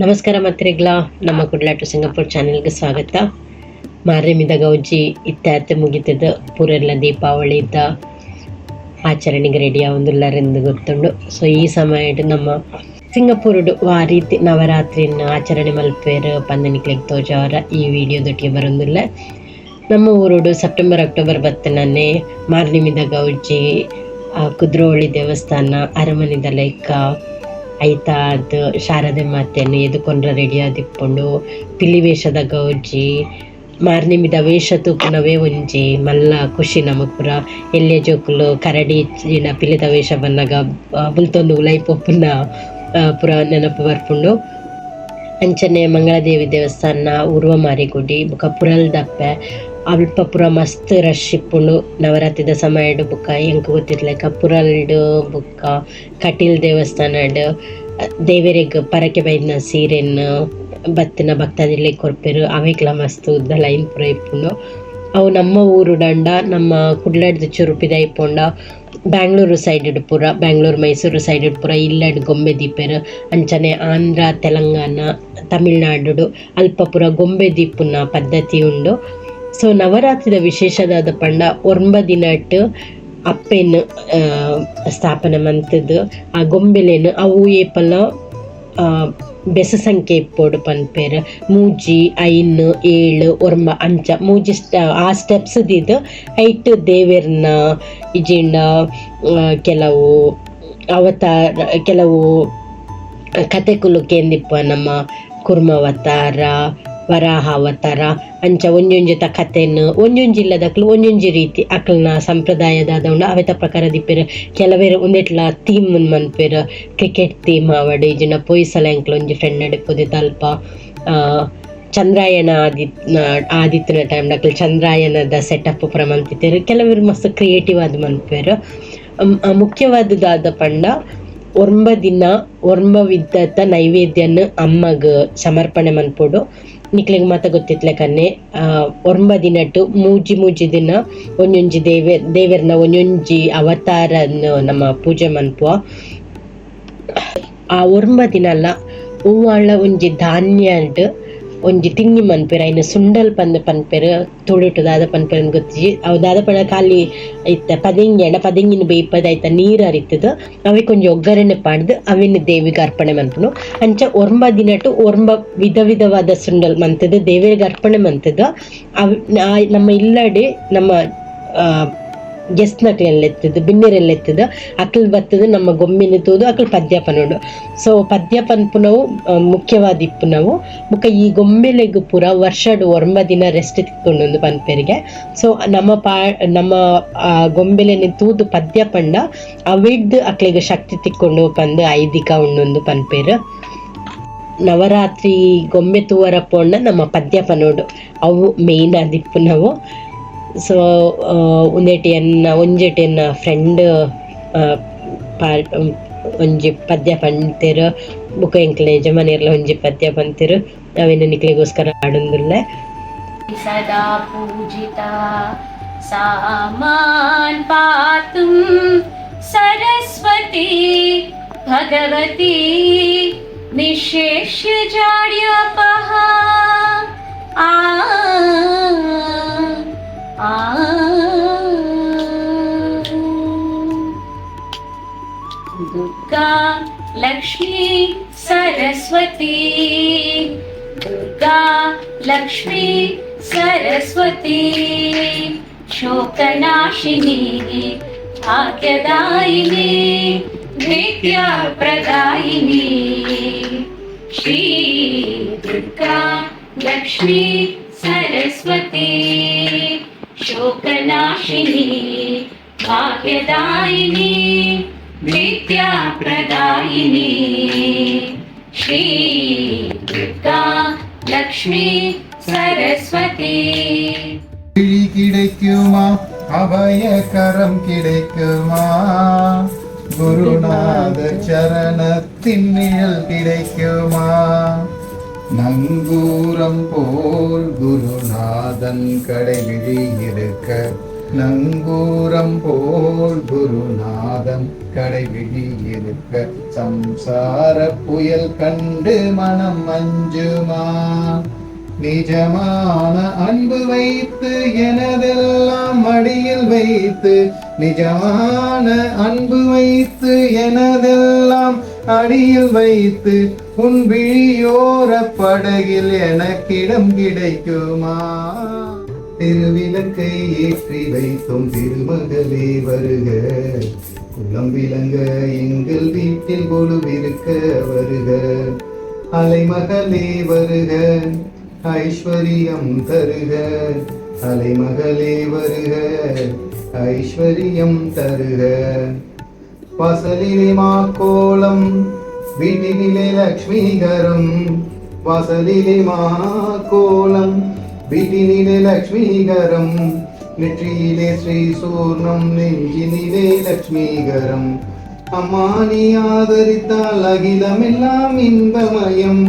ನಮಸ್ಕಾರ ಮತ್ರಿಗ್ಲ ನಮ್ಮ Kudla to Singapore ಚಾನೆಲ್ಗೆ ಸ್ವಾಗತ. ಮಾರ್ರೆಮಿದ ಗೌಜಿ ಇತ್ಯಾತೆ ಮುಗಿತದ ಪೂರೆಲ್ಲ ದೀಪಾವಳಿ ಇದ್ದ ಆಚರಣೆಗೆ ರೆಡಿ ಆವೊಂದುಲ್ಲಾರೆಂದು ಗೊತ್ತುಂಡು. ಸೊ ಈ ಸಮಯ ನಮ್ಮ ಸಿಂಗಾಪುರುಡು ವಾ ರೀತಿ ನವರಾತ್ರಿನ ಆಚರಣೆ ಮಲ್ಪೇರು ಪಂದನಿಕ್ಲೆಗ್ ತೋಜಾವರ ಈ ವಿಡಿಯೋದೊಟ್ಟಿಗೆ ಬರೋದಿಲ್ಲ. ನಮ್ಮ ಊರುಡು ಸೆಪ್ಟೆಂಬರ್ ಅಕ್ಟೋಬರ್ ಬತ್ತನೇ ಮಾರ್ನಿಮಿದ ಗೌಜಿ ಕುದ್ರೋಳಿ ದೇವಸ್ಥಾನ ಅರಮನೆದ ಲೆಕ್ಕ ಐತಾದ ಶಾರದೆ ಮಾತೆಯನ್ನು ಎದುಕೊಂಡ್ರ ರೆಡಿ ಆದಿಪ್ಪುಂಡು ಪಿಲಿ ವೇಷದ ಗೌಜಿ ಮಾರ್ನಿಮಿದ ವೇಷ ತೂಪುನವೇ ಒಂಜಿ ಮಲ್ಲ ಖುಷಿ ನಮಕ್ ಪುರ ಎಲ್ಲೆ ಜೋಕುಲು ಕರಡಿ ಪಿಲಿದ ವೇಷ ಬನ್ನಗ ಬುಲ್ತೊಂದು ಉಲೈಪೊಪ್ಪುನ ಪುರ ನೆನಪು ಬರ್ಪುಂಡು. ಅಂಚನೆ ಮಂಗಳದೇವಿ ದೇವಸ್ಥಾನ ಉರ್ವ ಮಾರಿಗುಡಿ ಬುಕ ಪುರಲ್ ದಪ್ಪೆ ಅಲ್ಪ ಪುರ ಮಸ್ತ್ ರಶ್ ಇಪ್ಪುಂಡು ನವರಾತ್ರಿದ ಸಮಯಡ್ ಬುಕ್ಕ ಎಂಕ್ ಗೊತ್ತಿರ್ಲೆಕ್ಕ ಪುರಲ್ಡ್ ಬುಕ್ಕ ಕಟೀಲ್ ದೇವಸ್ಥಾನಡ್ ದೇವೆರೆಗ್ ಪರಕೆ ಬೈದ್ನ ಸೀರೆನ್ ಬತ್ತಿನ ಭಕ್ತಾದಿಲೆ ಕೊರ್ಪೆರು ಅವೇಕ್ಲ ಮಸ್ತ್ ಉದ್ದ ಲೈನ್ ಪುರ ಇಪ್ಪುಂಡು. ಅವು ನಮ್ಮ ಊರು ದಂಡ ನಮ್ಮ ಕುಡ್ಲಡ್ದು ಚುರುಪಿದ ಇಪ್ಪುಂಡ ಬ್ಯಾಂಗ್ಳೂರು ಸೈಡ್ ಪುರ ಬ್ಯಾಂಗ್ಳೂರು ಮೈಸೂರು ಸೈಡ್ ಪುರ ಇಲ್ಲಡ್ ಗೊಂಬೆ ದೀಪೆರು. ಅಂಚನೆ ಆಂಧ್ರ ತೆಲಂಗಾಣ ತಮಿಳ್ನಾಡು ಅಲ್ಪ ಪುರ ಗೊಂಬೆ ದೀಪುನ ಪದ್ಧತಿ ಉಂಡು. ಸೊ ನವರಾತ್ರಿದ ವಿಶೇಷದಾದ ಪಂಡ 9 ದಿನಟ್ ಅಪ್ಪೆನ್ ಸ್ಥಾಪನೆ ಮಂತದ್ದು ಆ ಗೊಂಬೆಲೇನು ಅವು ಏಪಲ ಬೆಸ ಸಂಖ್ಯೆ ಇಪ್ಪೋಡು ಪನ್ಪೇರು ಮೂಜಿ 5 7 9 ಅಂಚ ಮೂಜಿ ಆ ಸ್ಟೆಪ್ಸ್ ದಿದ್ದು 8 ದೇವೆರ್ನ ಇಜಿಂಡ ಕೆಲವು ಅವತಾರ ಕೆಲವು ಕತೆಕುಲು ಕೇಂದಿಪ್ಪ ನಮ್ಮ ಕುರ್ಮ ಅವತಾರ ವರಾಹ ಅವತಾರ ಅಂಚ ಒಂಜೊಂಜಿ ಕಥೆನ್ ಒಂಜೊಂಜಿ ಇಲ್ಲದಕ್ಲು ಒಂಜೊಂಜಿ ರೀತಿ ಅಕ್ಲನ ಸಂಪ್ರದಾಯದಾದ ಉಂಡು ಅವೆತ ಪ್ರಕಾರ ದಿಪ್ಪೆರು. ಕೆಲವೇರು ಒಂದೆಟ್ಲ ಥೀಮ್ ಮನ್ಪೇರು ಕ್ರಿಕೆಟ್ ಥೀಮ್ ಆವಡ್ ಇಜಿನ ಪೊಯ್ಸಲ ಎಂಕ್ಲ ಒಂಜಿ ಫ್ರೆಂಡ್ ನಡಿಪುದೆ ತಲ್ಪ ಚಂದ್ರಾಯಣ ಆದಿತ್ಯನ ಟೈಮ್ ಡಕ್ಲು ಚಂದ್ರಾಯಣದ ಸೆಟಪ್ ಪುರ ಮಂತಿತ್ತೇರು. ಕೆಲವರು ಮಸ್ತ್ ಕ್ರಿಯೇಟಿವ್ ಆದ್ ಮನ್ಪೇರು. ಮುಖ್ಯವಾದದಾದ ಪಂಡ 9 ದಿನ 9 ವಿಧದ ನೈವೇದ್ಯನ ಅಮ್ಮಗ್ ಸಮರ್ಪಣೆ ಮನ್ಪೋಡು. ನಿಕ್ಲೆಗ್ ಮಾತ ಗೊತ್ತಿತ್ಲೆಕನ್ನೆ 9 ದಿನಟ್ಟು ಮೂಜಿ ದಿನ ಒಂಜೊಂಜಿ ದೇವೆರ್ನ ಒಂಜೊಂಜಿ ಅವತಾರನ್ನು ನಮ್ಮ ಪೂಜೆ ಮನ್ಪುವ. ಆ 9 ದಿನಲ ಹೂವಾಳ ಒಂಜಿ ಧಾನ್ಯಡ್ ಒಂಜಿ ತಿಂಗಿ ಮನ್ಪೇರು ಐನ ಸುಂಡಲ್ ಪನ್ಪೇರು ತುಳುಟು ದಾದ ಪನ್ಪೇರು ಗೊತ್ತಿಜಿ ಅವು ದಾದ ಪಂಡ ಖಾಲಿ ಐತ ಪದಿಂಗಿನ ಬೇಯ್ಪದ ಐತ ನೀರು ಹರಿತದ ಅವೆ ಕೊಂಚ ಒಗ್ಗರಣೆ ಪಾಡ್ದು ಅವಿನ ದೇವಿಗೆ ಅರ್ಪಣೆ ಮನ್ಪುನು. ಅಂಚ 9 ದಿನಟ್ಟು 9 ವಿಧವಾದ ಸುಂಡಲ್ ಮಂತದ ದೇವಿಗೆ ಅರ್ಪಣೆ ಮಂತದ ನಮ್ಮ ಇಲ್ಲಡೆ ನಮ್ಮ ಗೆಸ್ಟ್ನಕ್ಲೆಲ್ಲ ಎತ್ತದು ಬಿನ್ನೆರೆಲ್ಲ ಎತ್ತದ ಅಕ್ಲ್ ಬತ್ತದ ನಮ್ಮ ಗೊಂಬೆನ ತೂದು ಅಕ್ಲ್ ಪದ್ಯ ಪನೋಡು. ಸೊ ಪದ್ಯ ಪನ್ಪುನವು ಮುಖ್ಯವಾದ ಇಪ್ಪುನವು ಬುಕ್ಕ ಈ ಗೊಂಬೆಲೆಗ್ ಪೂರ ವರ್ಷಡ್ 9 ದಿನ ರೆಸ್ಟ್ ತಿಕ್ಕೊಂಡೊಂದು ಪನ್ಪೇರಿಗೆ. ಸೊ ನಮ್ಮ ಗೊಂಬೆಲೆನ ತೂದು ಪದ್ಯ ಪಂಡ ಅವಿಡ್ ಅಕ್ಲೆಗ್ ಶಕ್ತಿ ತಿಕ್ಕೊಂಡು ಪಂದು ಐದಿಕ ಉಣ್ಣೊಂದು ಪನ್ಪೇರು. ನವರಾತ್ರಿ ಗೊಂಬೆ ತೂವರ ಪೋಂಡ ನಮ್ಮ ಪದ್ಯ ಪನೋಡು ಅವು ಮೇಯ್ನ್ ಆದಿಪ್ಪು ನಾವು. ಸೊ ಒಂಜೆಟ್ ಎನ್ನ ಫ್ರೆಂಡ್ ಒಂಜಿ ಪದ್ಯ ಪಂತೇರು ಬುಕ ಎಂಕ್ಲೆ ಯಜಮಾನಿಯರ್ಲ ಒಂಜಿ ಪದ್ಯ ಪಂತೇರು ಅವೇನು ನಿಕ್ಲೆಗೋಸ್ಕರ ಆಡೊಂದುಲ್ಲೆ. ಸದಾ ಪೂಜಿತಾ ಸಾಮಾನ್ ಪಾತುಂ ಸರಸ್ವತಿ ಭಗವತಿ ನಿಶೇಷ್ಯ ಜಾಡ್ಯಪಹ ದುರ್ಗಾ ಲಕ್ಷ್ಮೀ ಸರಸ್ವತಿ ದುರ್ಗಾ ಲಕ್ಷ್ಮೀ ಸರಸ್ವತಿ ಶೋಕನಾಶಿನಿ ಭಾಗ್ಯದಾಯಿನಿ ವಿದ್ಯಾ ಪ್ರದಾಯಿನಿ ಶ್ರೀ ದುರ್ಗಾ ಲಕ್ಷ್ಮೀ ಸರಸ್ವತಿ ಶೋಕನಾಶಿನಿ ಭಾಗ್ಯದಾಯಿನಿ ವಿದ್ಯಾ ಪ್ರದಾಯಿನಿ ಶ್ರೀ ದುರ್ಗಾ லக்ஷ்மி சரஸ்வதி. கிடைக்குமா அபயகரம் கிடைக்குமா குருநாத சரணத்தின் நிழல் கிடைக்குமா நங்கூரம் போல் குருநாதன் கடைவிழி இருக்க நங்கூரம் போல் குருநாதன் கடைவிழி இருக்க சம்சார புயல் கண்டு மனம் அஞ்சுமா நிஜமான அன்பு வைத்து எனதெல்லாம் மடியில் வைத்து நிஜமான அன்பு வைத்து எனதெல்லாம் அடியில் வைத்து உன் விழியோர படகில் எனக்கிடம் கிடைக்குமா திருவிளக்கை ஏற்றி வைத்தோம் திருமகளே வருக குலம் விளங்க எங்கள் வீட்டில் கொலுவிருக்க வருக அலைமகளே வருக ஐஸ்வரியம் தருக அலைமகளே வருக ஐஸ்வரியம் தருக வாசலிலே மாக்கோலம் வீட்டினிலே லக்ஷ்மீகரம் வாசலிலே மாக்கோலம் வீட்டினிலே லக்ஷ்மீகரம் நெற்றியிலே ஸ்ரீ சூர்ணம் நெஞ்சினிலே லக்ஷ்மீகரம் அம்மா நீ ஆதரித்தால் அகிலமெல்லாம் இன்பமயம்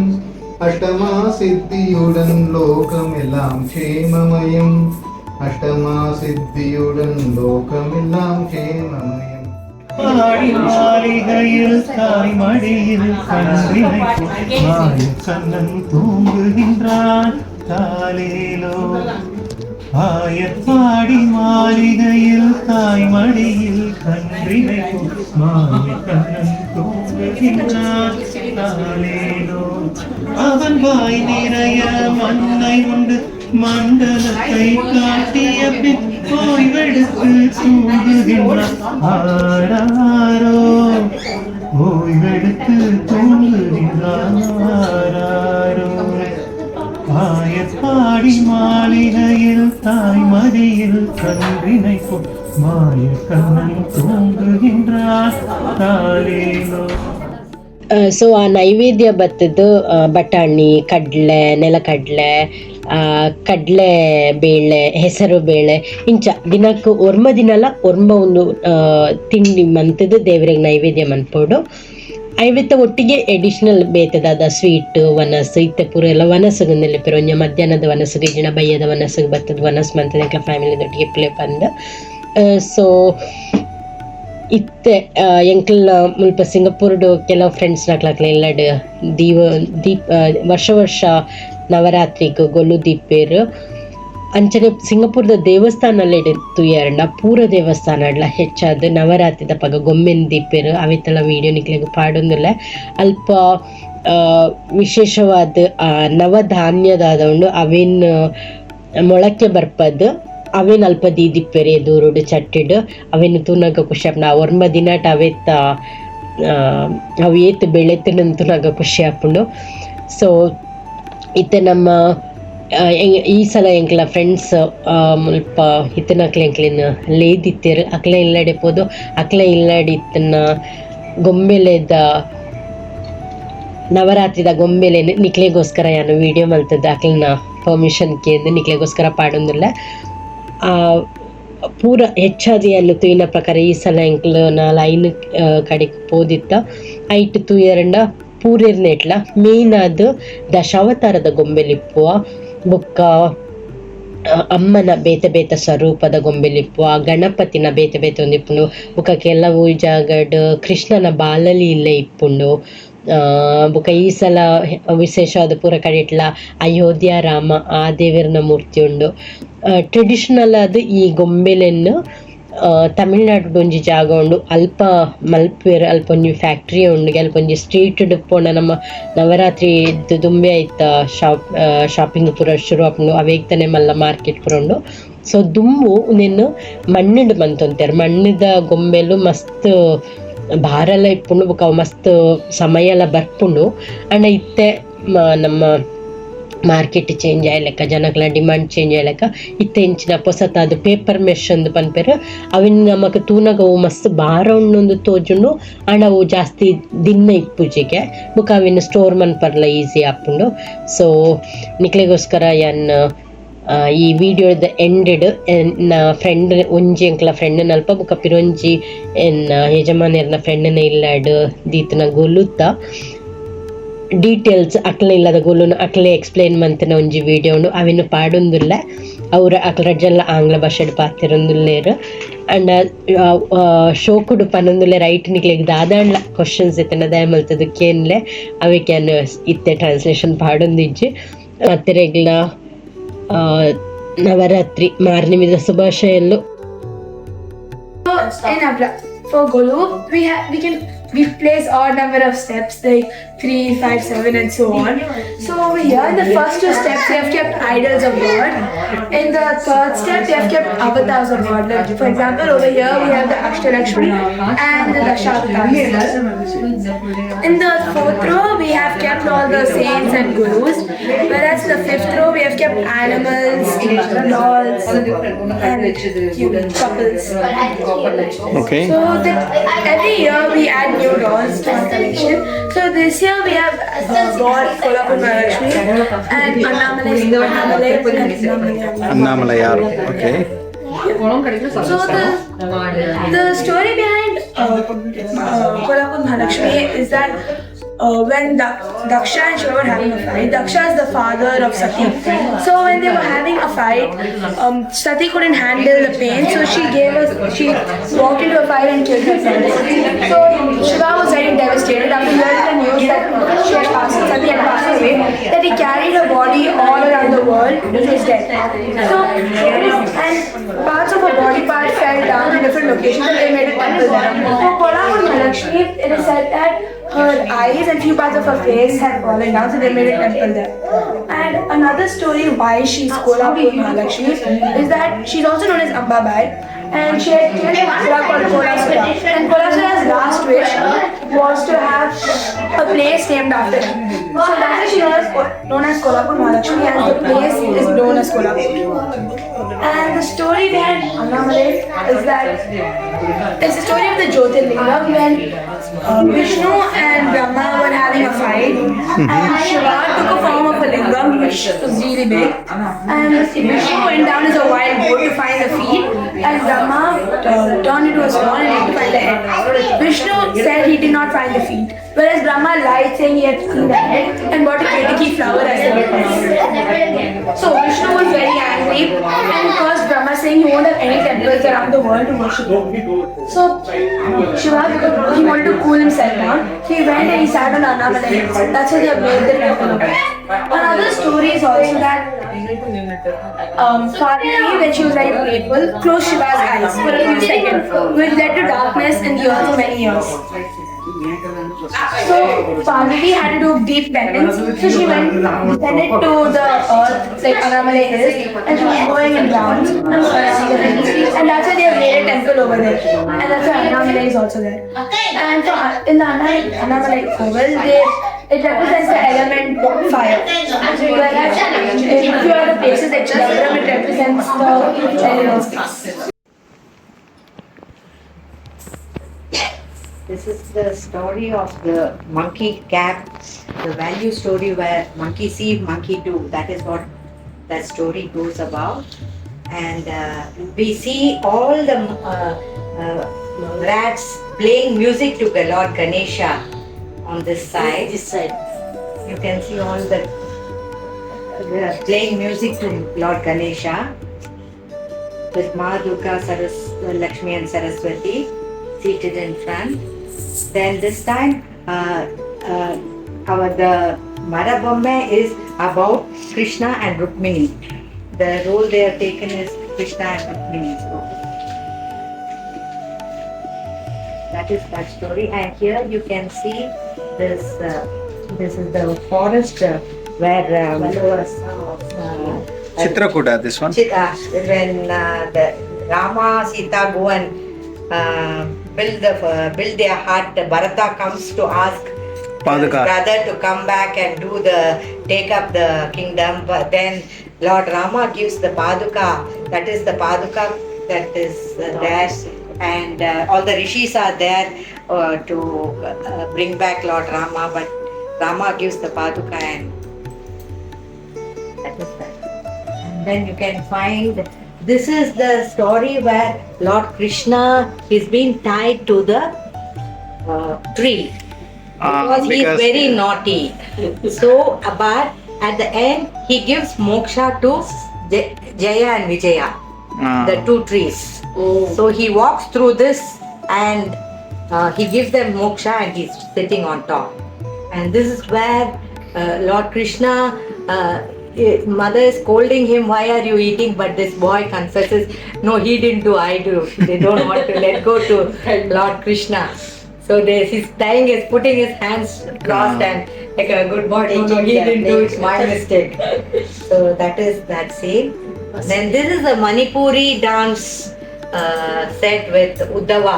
அஷ்டமா சித்தியுடன் லோகமெல்லாம் க்ஷேமமயம் அஷ்டமா சித்தியுடன் லோகமெல்லாம் க்ஷேமமயம் ஆடி மாளிகையில் தாய் மடியில் கன்றினை கண்ணன் தூங்குகின்றான் தாலேலோ ஆயப்பாடி மாளிகையில் தாய் மடியில் கன்றினை கண்ணன் தூங்குகின்றான் தாலேலோ அவன் வாய் நிறைய மண்ணை உண்டு மண்டலத்தை காட்டிய பின் ஓய்வெடுத்து தூங்குகின்றான் ஆராரோ ஓய்வெடுத்து தூங்குகின்றான் ஆராரோ ஆயப்பாடி மாளிகையில் தாய் மடியில் கன்றினை மாய கண்ணன் தூங்குகின்றான் தாலேலோ. ಸೊ ಆ ನೈವೇದ್ಯ ಬತ್ತದು ಬಟಾಣಿ ಕಡ್ಲೆ ನೆಲಕಡ್ಲೆ ಕಡ್ಲೆ ಬೇಳೆ ಹೆಸರು ಬೇಳೆ ಇಂಚ ದಿನಕ್ಕೆ ಒರ್ಮ ದಿನಲ್ಲ ಒರ್ಮ ಒಂದು ತಿಂಡಿ ಮಂತದ್ದು ದೇವರಿಗೆ ನೈವೇದ್ಯ ಮನ್ಪೋಡು ಐವತ್ತ ಒಟ್ಟಿಗೆ ಎಡಿಷನಲ್ ಬೇತದಾದ ಸ್ವೀಟ್ ವನಸ್ ಇತ್ತೆ ಪೂರ ಎಲ್ಲ ವನಸ್ಸಿಗೆ ನೆನಪಿರೋ ಒಂಜ ಮಧ್ಯಾಹ್ನದ ವನಸ್ಸಿಗೆ ಇಜಿನ ಬಯ್ಯದ ವನಸ್ಸಿಗೆ ಬತ್ತದ ವನಸ್ ಮಂತದ ಎಂಕ್ಲ ಫ್ಯಾಮಿಲಿದೊಟ್ಟಿಗೆ ಪ್ಲೇ ಬಂದು ಸೊ ಇತ್ತೆ ಎಂಕ್ಲ ಮುಲ್ಪ ಸಿಂಗಪೂರ್ಡು ಕೆಲವು ಫ್ರೆಂಡ್ಸ್ ನಕ್ಲಾಕ್ಲ ಎಲ್ಲಡ್ ವರ್ಷ ನವರಾತ್ರಿಗೂ ಗೊಲ್ಲು ದೀಪೇರು ಅಂಚನೆ ಸಿಂಗಪೂರದ ದೇವಸ್ಥಾನಲ್ಲ ತುಯ್ಯಾರಂಡ ಪೂರ ದೇವಸ್ಥಾನ ಹೆಚ್ಚಾದ ನವರಾತ್ರಿದ ಪಗ ಗೊಮ್ಮೆನ್ ದೀಪೇರು ಅವಿತ್ತೆಲ್ಲ ವೀಡಿಯೋ ನಿಕ್ಲೆಗೆ ಪಾಡೊಂದಿಲ್ಲ ಅಲ್ಪ ವಿಶೇಷವಾದ ನವಧಾನ್ಯದಾದ ಉಂಡು ಅವೇನ್ ಮೊಳಕೆ ಬರ್ಪದ್ದು ಅವೇನು ಅಲ್ಪ ದೀದಿಪ್ಪೆರೆ ದೂರುಡು ಚಟ್ಟಿಡು ಅವೇನು ತೂನಾಗ ಖುಷಿ ಆಪುಂಡು ಒರ್ಮ ದಿನಾಟ ಅವೆತ್ತ ಅವು ಏತು ಬೆಳೆತನ ತೂನಾಗ ಖುಷಿ ಆಪುಂಡು ಸೊ ಇತ್ತೆ ನಮ್ಮ ಈ ಸಲ ಎಂಕ್ಲ ಫ್ರೆಂಡ್ಸ್ ಮುಲ್ಪ ಇತ್ತನಕ್ಲೆ ಎಂಕ್ಲಿನ ಲೇದಿತ್ತೇರು ಅಕ್ಲ ಇಲ್ಲಡೆ ಪೋದು ಅಕ್ಲ ಇಲ್ಲಡಿ ಇತ್ತನ ಗೊಂಬೆಲೆದ ನವರಾತ್ರಿದ ಗೊಂಬೆಲೆ ನಿಕ್ಲೆಗೋಸ್ಕರ ಯಾನು ವಿಡಿಯೋ ಮಲ್ತದ್ದು ಅಕ್ಲನ ಪರ್ಮಿಷನ್ ಕೇಂದ್ರ ನಿಕ್ಲೆಗೋಸ್ಕರ ಪಾಡೊಂದಿಲ್ಲ ಪೂರ ಹೆಚ್ಚಾದಿಯಲ್ಲು ತೂಯಿನ ಪ್ರಕಾರ ಈ ಸಲ ಎಂಕ್ಲು ನಾಲ್ ಐನು ಕಡೆಗೆ ಪೋದಿತ್ತ ಐಟ್ ತೂಯರಂಡ ಪೂರೆರ್ನೆಟ್ಲ ಮೇನ್ ಅದು ದಶಾವತಾರದ ಗೊಂಬೆಲಿಪ್ಪುವ ಬೊಕ್ಕ ಅಮ್ಮನ ಬೇತೆ ಬೇತೆ ಸ್ವರೂಪದ ಗೊಂಬೆಲಿಪ್ಪು ಆ ಗಣಪತಿನ ಬೇತೆ ಬೇತೆ ಒಂದಿಪ್ಪುಂಡು ಬೊಕ್ಕ ಕೆಲವು ಜಾಗಡ್ ಕೃಷ್ಣನ ಬಾಲಲಿ ಇಲ್ಲೇ ಇಪ್ಪುಂಡು ಬೊಕ್ಕ ಈ ಸಲ ವಿಶೇಷವಾದ ಪೂರ ಕಡೆಟ್ಲ ಅಯೋಧ್ಯ ರಾಮ ಆ ದೇವರನ ಮೂರ್ತಿ ಉಂಡು ಟ್ರೆಡಿಷನಲ್ ಆದ ಈ ಗೊಂಬೆಲೆನ್ನು ತಮಿಳ್ನಾಡು ಒಂಜಿ ಜಾಗ ಉಂಡು ಅಲ್ಪ ಮಲ್ಪೆರ್ ಅಲ್ಪ ಒಂಜಿ ಫ್ಯಾಕ್ಟ್ರಿ ಉಂಡು ಅಲ್ಪ ಒಂಜಿ ಸ್ಟ್ರೀಟ್ ಡಿಪ್ಪೋಂಡ ನಮ್ಮ ನವರಾತ್ರಿ ದುಂಬೆ ಆಯ್ತ ಶಾಪಿಂಗ್ ಪೂರ ಶುರು ಆಪುಂಡು ಅವೇಗ್ತಾನೆ ಮಲ್ಲ ಮಾರ್ಕೆಟ್ ಪೂರ ಉಂಡು ಸೊ ದುಂಬು ನೆನ್ನು ಮಣ್ಣಿಂಡು ಮಂತೊಂತೆರ್ ಮಣ್ಣಿದ ಗೊಂಬೆಲು ಮಸ್ತ್ ಭಾರಲ ಇಪ್ಪುಂಡು ಬೊಕ ಅವು ಮಸ್ತ್ ಸಮಯಲ ಬರ್ಪುಂಡು ಅಂಡ ಇತ್ತೆ ನಮ್ಮ ಮಾರ್ಕೆಟ್ ಚೇಂಜ್ ಆಯ್ಲೆಕ್ಕ ಜನಗಳ ಡಿಮಾಂಡ್ ಚೇಂಜ್ ಆಯ್ಲೆಕ್ಕ ಇತ್ತೆ ಇಂಚಿನ ಪೊಸತಾದ ಪೇಪರ್ ಮೆಶ್ ಅಂದು ಪನ್ಪೆರ್ ಅವಿನ ನಮಕ್ ತೂನಗ ಅವು ಮಸ್ತ್ ಭಾರ ಉಂಡು ತೋಜುಂಡು ಅಂಡ ಅವು ಜಾಸ್ತಿ ದಿನ ಇಪ್ಪುಜಿಗೆ ಬೊಕ ಅವಿನ ಸ್ಟೋರ್ ಮನ್ಪರ್ಲ ಈಸಿ ಆಪುಂಡು ಸೊ ನಿಕ್ಲೆಗೋಸ್ಕರ ಯಾನ್ ಈ ವಿಡಿಯೋದ ಎಂಡೆಡ್ ಎನ್ನ ಫ್ರೆಂಡ್ ಒಂಜಿ ಎಂಕ್ಲ ಫ್ರೆಂಡ್ ನಲ್ಪ ಬೊಕ ಪಿರೊಂಜಿ ಎನ್ನ ಯಜಮಾನ್ಯರ್ನ ಫ್ರೆಂಡ್ನ ಇಲ್ಲಾಡ್ ದೀತನ ಗೊಲ್ಲುತ್ತ ಡೀಟೇಲ್ಸ್ ಅಕ್ಲೆ ಇಲ್ಲದ ಗೋಲುನು ಅಕ್ಲೆ ಎಕ್ಸ್ಪ್ಲೇನ್ ಮಂತಿನ ಒಂಜಿ ವಿಡಿಯೋ ಉಂಡು ಅವಿನ್ನು ಪಾಡೊಂದುಲ್ಲ ಅವ್ರ ಅಕ್ಲಡ್ಜಲ್ಲ ಆಂಗ್ಲ ಭಾಷೆಡ್ ಪಾತಿರೊಂದುಲ್ಲೇರು ಅಂಡ ಶೋಕುಡು ಪನ್ನೊಂದುಲ್ಲೆ ರೈಟ್ ನಿಕ್ಲೆಗ್ ದಾದಾಂಡ್ಲ ಕ್ವಶನ್ಸ್ ಇತ್ತನ ದಯ ಮಲ್ತದು ಕೇನ್ಲೆ ಅವೆ ಕ್ಯಾನ್ ಇತ್ತೆ ಟ್ರಾನ್ಸ್ಲೇಷನ್ ಪಾಡೊಂದಿಜ್ಜಿ ಮತ್ತೆ ರೆಗ್ಲ Navratri ಮಾರ್ನಿಮಿದ ಶುಭಾಶಯಲ್ಲು. In Abla, for Golu, we place odd number of steps like 3, 5, 7 and so on. So over here in the first two steps we have kept idols of God. In the third step we have kept avatars of God. Like, for example, over here we have the Ashtalakshmi and the Dashavatars. In the fourth row we have kept all the saints and gurus, whereas in the fifth row we have kept animals, dolls and cute couples. Okay. So every year we add new dolls to our collection. So this year we have God, Kolhapur Mahalakshmi and Annamalai and Annamalai. Okay. So the story behind Kolhapur Mahalakshmi is that when Daksha and Shiva were having a fight, Daksha is the father of Sati. So when they were having a fight, Sati couldn't handle the pain, so she walked into a fire and killed her son. So Shiva was very devastated after hearing the news that Sati had passed away, that he carried her body all around the world to his death. So and parts of her body part fell down in different locations and they made a temple there. For Kolhapur Mahalakshmi, it is said that her eyes and few parts of her face had fallen down, so they made a temple there. And another story why she's Kolhapur Mahalakshmi is that she's also known as Ambabai, and she had killed a Asura called Kolasura. And Kolasura's last wish was to have a place named after him. So that's why she was known as Kolhapur Mahalakshmi, and the place is known as Kolhapur. And the story behind Annamalai is that it's the story of the Jyotirlinga when Vishnu and Brahma were having a fight, and Shiva took a form of a lingam which was really big, and Vishnu went down as a wild goat to find the feet, and Brahma turned into a swan and went to find the head. Vishnu said he did not find the feet, whereas Brahma lied saying he had seen the head and bought a ketiki flower as a witness. So Vishnu was very angry and cursed Brahma, saying he won't have any temples around the world to worship him. So Shiva, he wanted to cool himself down, so he went and he sat on Annamalai. That's how they have made the temple. Another story is also that Parvati, when she was very grateful, closed Shiva's eyes for a few seconds, which led to darkness in the earth for many years. So Parvati had to do deep penance, so she went descended to the earth, like Annamalai Hills, and she was going in rounds and and that's why they have made a temple over there, and that's why Annamalai is also there. And so in the Annamalai Koval, it represents the element fire, whereas in few other places like Chidambaram, it represents the element space. This is the story of the monkey cap, the value story where monkey see, monkey do. That is what that story goes about. And we see all the rats playing music to Lord Ganesha on this side. This side. You can see all the playing music to Lord Ganesha with Ma Durga, Lakshmi and Saraswati seated in front. Then this time the Marabomme is about Krishna and Rukmini. The role they have taken is Krishna and Rukmini's role. That is that story. And here you can see this is the forest where Chitrakuta, this one. When the Rama, Sita go and build their hut, Bharata comes to ask Paduka. his brother to come back and take up the kingdom. But then Lord Rama gives the Paduka. That is the Paduka that is there, and all the rishis are there to bring back Lord Rama. But Rama gives the Paduka, and that is that. And then you can find. This is the story where Lord Krishna is being tied to the tree. because he is very naughty. So, but at the end, he gives moksha to Jaya and Vijaya, the two trees. So he walks through this and he gives them moksha and he's sitting on top. And this is where Lord Krishna, mother is scolding him, why are you eating? But this boy confesses, no, he didn't do, I do. They don't want to let go to Lord Krishna. So he's tying, is putting his hands crossed and like a good boy, no, he didn't do, it's my mistake. So that is that scene. Then this is a Manipuri dance set with Uddhava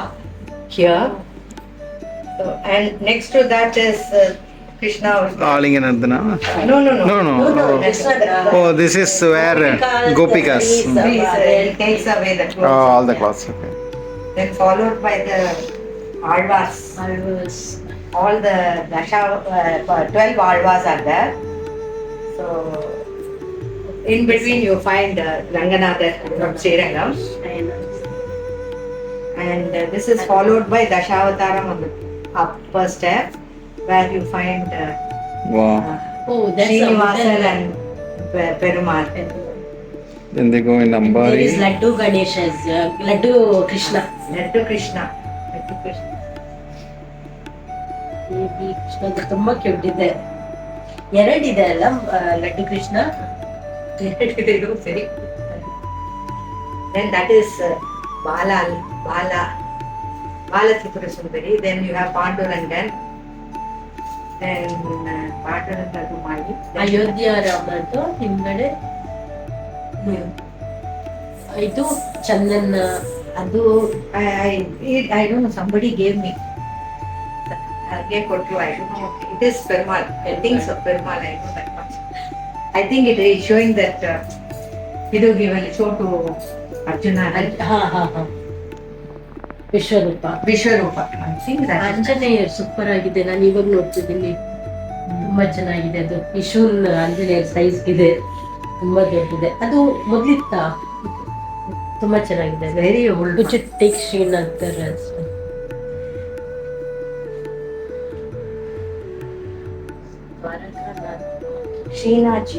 here. So, and next to that is Krishna. Alinganardana. No, no, no. No, no. Oh, this is where Gopikas. He takes away the clothes. Oh, all the clothes. Okay. Then followed by the Alvas. All the 12 Alvas are there. So in between you find Ranganatha from Srirangam. And this is followed by Dashavataram on the upper step, where you find Wow. Oh, that's Srinivasan and Perumal. Then they go in There is Ambari. Laddu Ganesha's, Laddu Krishna. Laddu Krishna. Laddu Krishna. ಈ ಕೃಷ್ಣದು ತುಂಬಾ cute ಇದೆ. ಎರಡಿದೆ ಅಲ್ಲ laddu Krishna. Then that is Bala Tripura Sundari. Then you have Pandurangan. Then Pandurangan Kumari. Ayodhya ರಾಮದು ಹಿಂದ್ಗಡೆ ಇದು ಚಂದನ್. ಅದು I don't know, somebody gave me. Gave ಕೊಟ್ರು, I don't know. It is Perumal. I think so, Perumal. I know that much. I think it is showing that ಇದು given show to Arjuna. Vishwarupa. Vishwarupa. I think that is Anjaneya super ಆಗಿದೆ. ನಾನು ಇವಾಗ ನೋಡ್ತಿದ್ದೀನಿ, ತುಂಬಾ ಚೆನ್ನಾಗಿದೆ. ಅದು Vishwan Anjaneya size ಇದೆ, ತುಂಬಾ ದೊಡ್ಡದಿದೆ. ಅದು ಮೊದ್ಲಿತ್ತ ತುಂಬಾ ಚೆನ್ನಾಗಿದೆ. very old. Which it takes Srinath as Srinath.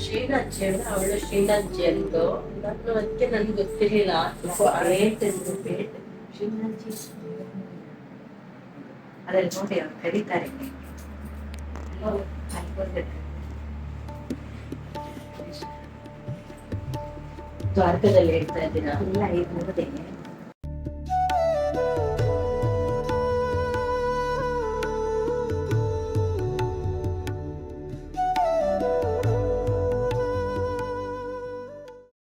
Srinath G ಅಲ್ಲ, ಅವಳು ಶ್ರೀನಾಥ್ ಜಿ ಅಂದು. ನಾನು ಅದಕ್ಕೆ ನನ್ಗೆ ಗೊತ್ತಿರ್ಲಿಲ್ಲ. ಅದ್ರಲ್ಲಿ ನೋಡಿ ಅವ್ರು ಕರೀತಾರೆ. ದ್ವಾರಕದಲ್ಲಿ ಹೇಳ್ತಾ ಇದ್ದೀರಾ? ಇಲ್ಲ, ಇದು ನೋಡಿದೆ.